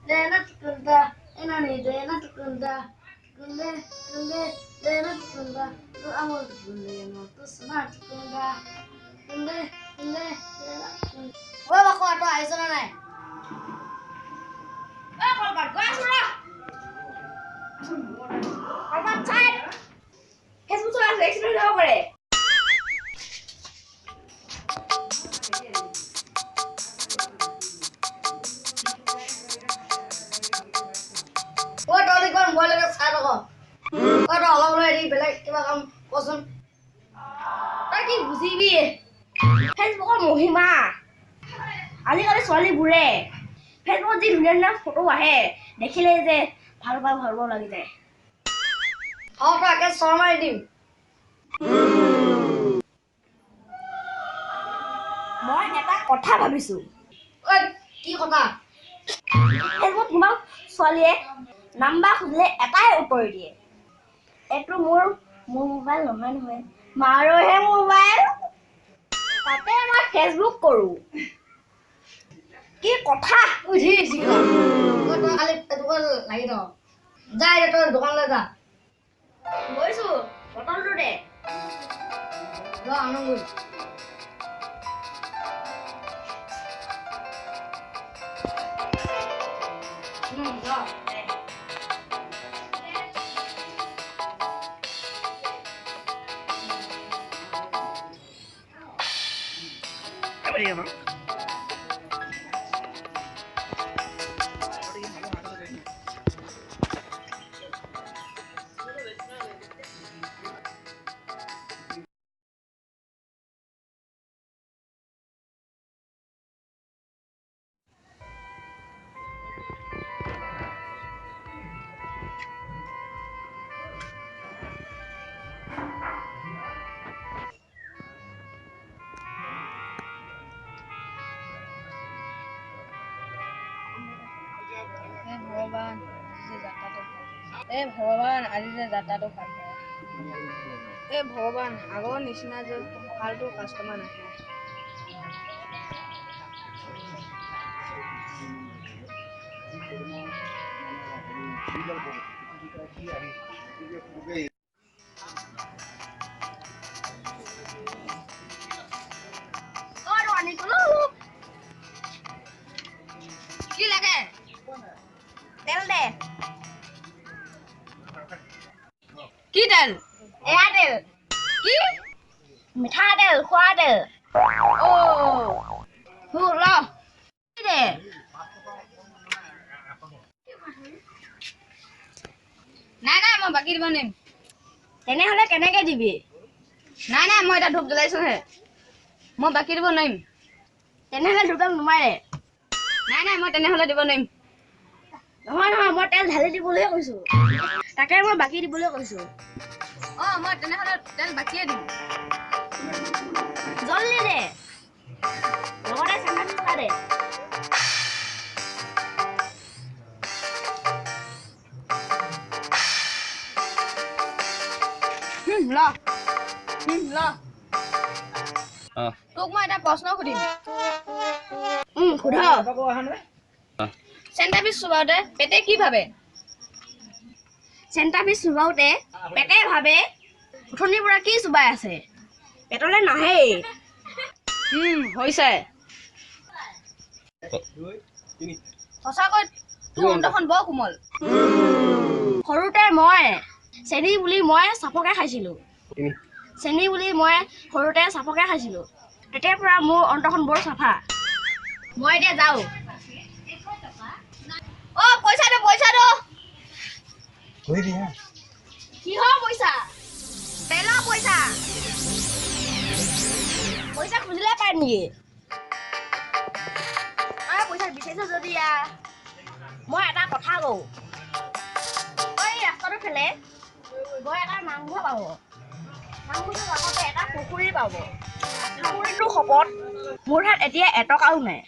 Dena tukunda, enani dena tukunda, tukunde, tukunde, dena tukunda, tu amor tukunde, no tu sana tukunda, tukunde, tukunde, dena tukunda. Wah, Pakkhua tu ayo sana nai. Kalau kat gua sudah. Kalau kat cai, Facebook tu ada eksperimen apa boleh? Wah, tadi kan boleh kat saya kok. Kau dah orang boleh di belak kita kamu kosong. Tapi busi bi. Facebook kan muhima. আজিকালি ছোৱালীবোৰে ফেচবুকত যি ধুনীয়া ধুনীয়া photo আহে দেখিলে যে ভাল লাগি যায় তাকে শৰ্মাই দিম মই এটা কথা ভাবিছো কি কথা ফেচবুকত কিমান ছোৱালীয়ে নাম্বাৰ খুজিলে এটাই উত্তৰ দিয়ে এইটো মোৰ মোবাইল নহয় মাৰহে মোবাইল তাতে মই ফেচবুক কৰো কি কথা উঠিছি তই খালি দোকান লাগি ন যাই তই দোকানলৈ যা গৈছো বটলটো দে ল আনো গৈ ভগৱান আজি যে যাত্ৰাটো ভাল হয় ভগৱান আগৰ নিচিনা যে ভালটো কাষ্টমাৰ নাহে কি লাগে তেল দে কি তেল এয়া তেল কি মিঠা তেল খোৱা তেল ল কি দে নাই মই বাকী দিব নিম তেনেহলে কেনেকে দিবি নাই মই এটা ধূপ জ্বলাইছোহে মই বাকী দিব নোৱাৰিম তেনেহলে ধূপডাল নুমাৰে নাই মই তেনেহলে দিব নোৱাৰিম নহয় মই তেল ঢালি দিবলৈ কৈছো তাকে মই বাকী দিবলৈ কৈছো মই তেনেহলে তেল বাকিয়ে দিম জলদি দে লগতে চেণ্ডা দে ল তোক মই এটা প্ৰশ্ন সুধিম সোধ চেণ্টাৰপিচ চুবাওঁতে পেটে কি ভাবে চেণ্টাৰপিচ চুবাওঁতে পেটে ভাবে উঠনিৰ পৰা কি চুবাই আছে পেটলৈ নাহেই হৈছে সঁচাকৈ তোৰ অন্তৰখন বৰ কোমল সৰুতে মই চেনি বুলি মই চাপকে খাইছিলো তেতিয়াৰ পৰা মোৰ অন্তৰখন বৰ চাফা মই এতিয়া যাওঁ পইচা দে কিহৰ পইচা তেলৰ পইচা খুজিলে পাই নেকি পইচা বিচাৰিছ যদি মই এটা কথা কওঁ ৰাস্তাটো ফেলে গৈ এটা নামঘৰ পাব নামঘৰটোৰ কাষতে এটা পুখুৰী পাব পুখুৰীটোৰ শপত মোৰ তাত এতিয়া এটকাও নাই